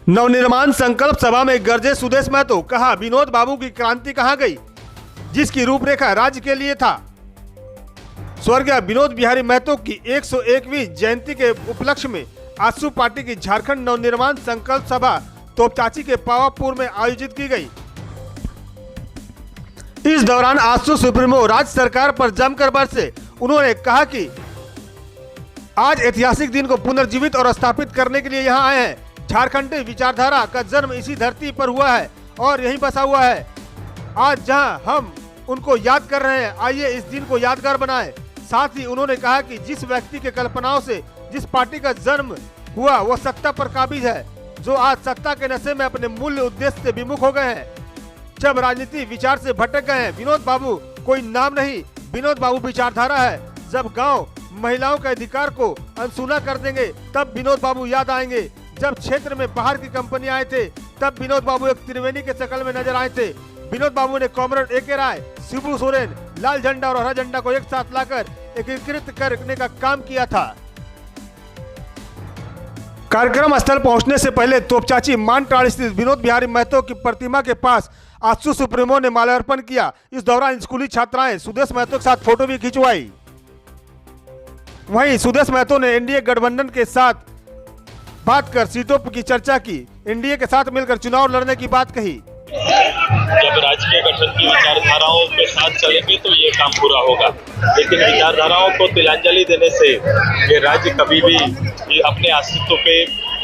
नवनिर्माण संकल्प सभा में गरजे सुदेश महतो, कहा विनोद बाबू की क्रांति कहां गई जिसकी रूपरेखा राज्य के लिए था। स्वर्गीय विनोद बिहारी महतो की 101वीं जयंती के उपलक्ष्य में आजसू पार्टी की झारखंड नवनिर्माण संकल्प सभा तोपचाची के पावापुर में आयोजित की गई। इस दौरान आजसू सुप्रीमो राज्य सरकार पर जमकर बरसे। उन्होंने कहा कि आज ऐतिहासिक दिन को पुनर्जीवित और स्थापित करने के लिए यहां आए हैं। झारखंडी विचारधारा का जन्म इसी धरती पर हुआ है और यहीं बसा हुआ है। आज जहां हम उनको याद कर रहे हैं, आइए इस दिन को यादगार बनाएं। साथ ही उन्होंने कहा कि जिस व्यक्ति के कल्पनाओं से जिस पार्टी का जन्म हुआ वो सत्ता पर काबिज है, जो आज सत्ता के नशे में अपने मूल्य उद्देश्य से विमुख हो गए हैं, जब राजनीति विचार से भटक गए हैं। विनोद बाबू कोई नाम नहीं, विनोद बाबू विचारधारा है। जब गांव महिलाओं के अधिकार को अनसुना कर देंगे तब विनोद बाबू याद आएंगे। जब क्षेत्र में बाहर की कंपनी आए थे तब विनोद बाबू एक त्रिवेणी के शक्ल में नजर आए थे। विनोद बाबू ने कॉमरेड ए.के. राय, शिबू सोरेन, लाल झंडा और हरा झंडा को एक साथ लाकर एकीकृत करने का काम किया था। कार्यक्रम स्थल पहुंचने से पहले तोपचाची मानटाड़ स्थित विनोद बिहारी महतो की प्रतिमा के पास आजसू सुप्रीमो ने माल्यार्पण किया। इस दौरान स्कूली छात्राएं सुदेश महतो के साथ फोटो भी खिंचवाई। वहीं सुदेश महतो ने एनडीए गठबंधन के साथ बात कर सीटों की चर्चा की, एनडीए के साथ मिलकर चुनाव लड़ने की बात कही। जब राजकीय गठन की विचारधाराओं के साथ चलेंगे तो ये काम पूरा होगा, लेकिन विचारधाराओं को तिलांजलि देने से ये राज्य कभी भी अपने अस्तित्व पे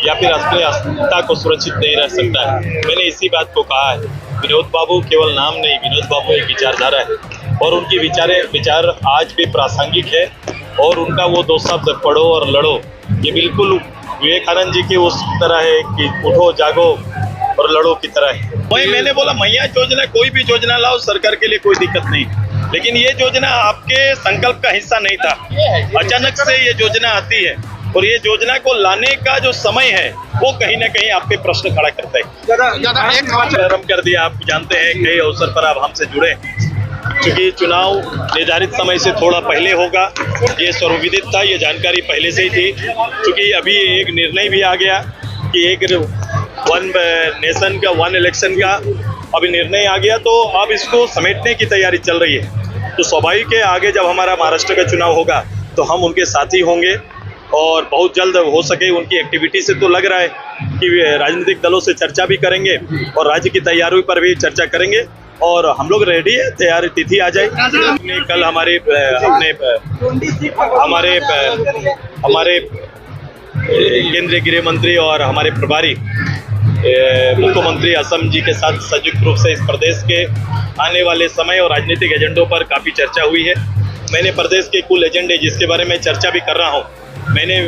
या फिर अपनी अस्मिता को सुरक्षित नहीं रह सकता है। मैंने इसी बात को कहा है, विनोद बाबू केवल नाम नहीं, विनोद बाबू एक विचारधारा है और उनकी विचार आज भी प्रासंगिक है। और उनका वो दो शब्द पढ़ो और लड़ो, ये बिल्कुल विवेकानंद जी की उस तरह है कि उठो जागो और लड़ो की तरह है। वही मैंने बोला, मैया योजना कोई भी योजना लाओ, सरकार के लिए कोई दिक्कत नहीं, लेकिन ये योजना आपके संकल्प का हिस्सा नहीं था। अचानक से ये योजना आती है और ये योजना को लाने का जो समय है वो कहीं ना कहीं आप पे प्रश्न खड़ा करता है। प्रारंभ कर दिया, आप जानते हैं कई अवसर पर आप हमसे जुड़े, क्योंकि चुनाव निर्धारित समय से थोड़ा पहले होगा, ये सर्वविदित था, ये जानकारी पहले से ही थी। क्योंकि अभी एक निर्णय भी आ गया कि एक वन नेशन का, वन इलेक्शन का अभी निर्णय आ गया, तो अब इसको समेटने की तैयारी चल रही है। तो स्वाभाविक है आगे जब हमारा महाराष्ट्र का चुनाव होगा तो हम उनके साथी होंगे और बहुत जल्द हो सके उनकी एक्टिविटी से तो लग रहा है कि राजनीतिक दलों से चर्चा भी करेंगे और राज्य की तैयारी पर भी चर्चा करेंगे और हम लोग रेडी है, तैयारी तिथि आ जाए। कल हमारे केंद्रीय गृह मंत्री और हमारे प्रभारी मुख्यमंत्री असम जी के साथ संयुक्त रूप से इस प्रदेश के आने वाले समय और राजनीतिक एजेंडों पर काफ़ी चर्चा हुई है। मैंने प्रदेश के कुल एजेंडे जिसके बारे में चर्चा भी कर रहा हूँ, मैंने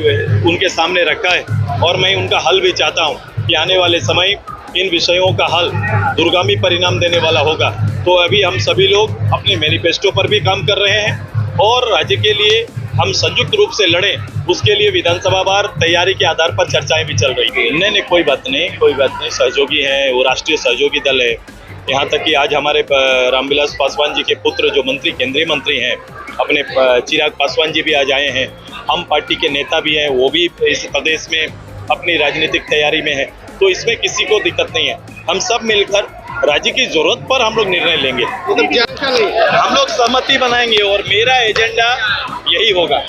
उनके सामने रखा है और मैं उनका हल भी चाहता हूँ कि आने वाले समय इन विषयों का हल दूरगामी परिणाम देने वाला होगा। तो अभी हम सभी लोग अपने मैनिफेस्टो पर भी काम कर रहे हैं और राज्य के लिए हम संयुक्त रूप से लड़ें, उसके लिए विधानसभा वार तैयारी के आधार पर चर्चाएं भी चल रही हैं। नहीं, कोई बात नहीं, सहयोगी हैं, वो राष्ट्रीय सहयोगी दल है। यहाँ तक कि आज हमारे रामविलास पासवान जी के पुत्र जो केंद्रीय मंत्री हैं, अपने चिराग पासवान जी भी आज आए हैं। हम पार्टी के नेता भी हैं, वो भी इस प्रदेश में अपनी राजनीतिक तैयारी में है, तो इसमें किसी को दिक्कत नहीं है। हम सब मिलकर राज्य की जरूरत पर हम लोग निर्णय लेंगे, हम लोग सहमति बनाएंगे और मेरा एजेंडा यही होगा।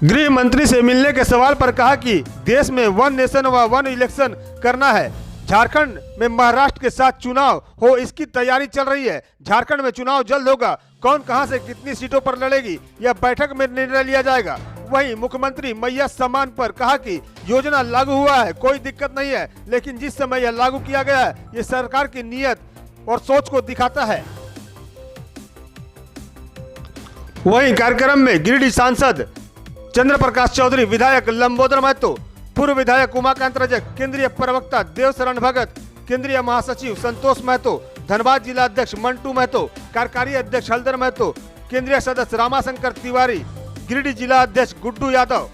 गृह मंत्री से मिलने के सवाल पर कहा कि देश में वन नेशन व वन इलेक्शन करना है। झारखंड में महाराष्ट्र के साथ चुनाव हो, इसकी तैयारी चल रही है। झारखंड में चुनाव जल्द होगा, कौन कहां से कितनी सीटों पर लड़ेगी यह बैठक में निर्णय लिया जाएगा। वहीं मुख्यमंत्री मैया सम्मान पर कहा कि योजना लागू हुआ है, कोई दिक्कत नहीं है, लेकिन जिस समय यह लागू किया गया है ये सरकार की नीयत और सोच को दिखाता है। वहीं कार्यक्रम में गिरिडीह सांसद चंद्र प्रकाश चौधरी, विधायक लंबोदर महतो, पूर्व विधायक उमाकांत रजक, केंद्रीय प्रवक्ता देवशरण भगत, केंद्रीय महासचिव संतोष महतो, धनबाद जिला अध्यक्ष मंटू महतो, कार्यकारी अध्यक्ष हलधर महतो, केंद्रीय सदस्य रामाशंकर तिवारी, गिरिडीह जिला अध्यक्ष गुड्डू यादव,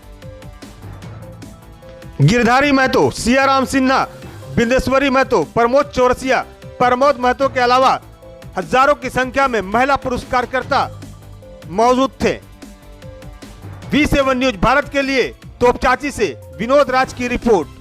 गिरधारी महतो, सियाराम सिन्हा, बिंदेश्वरी महतो, प्रमोद चौरसिया, प्रमोद महतो के अलावा हजारों की संख्या में महिला पुरुष कार्यकर्ता मौजूद थे। V7 न्यूज भारत के लिए तोपचाची से विनोद राज की रिपोर्ट।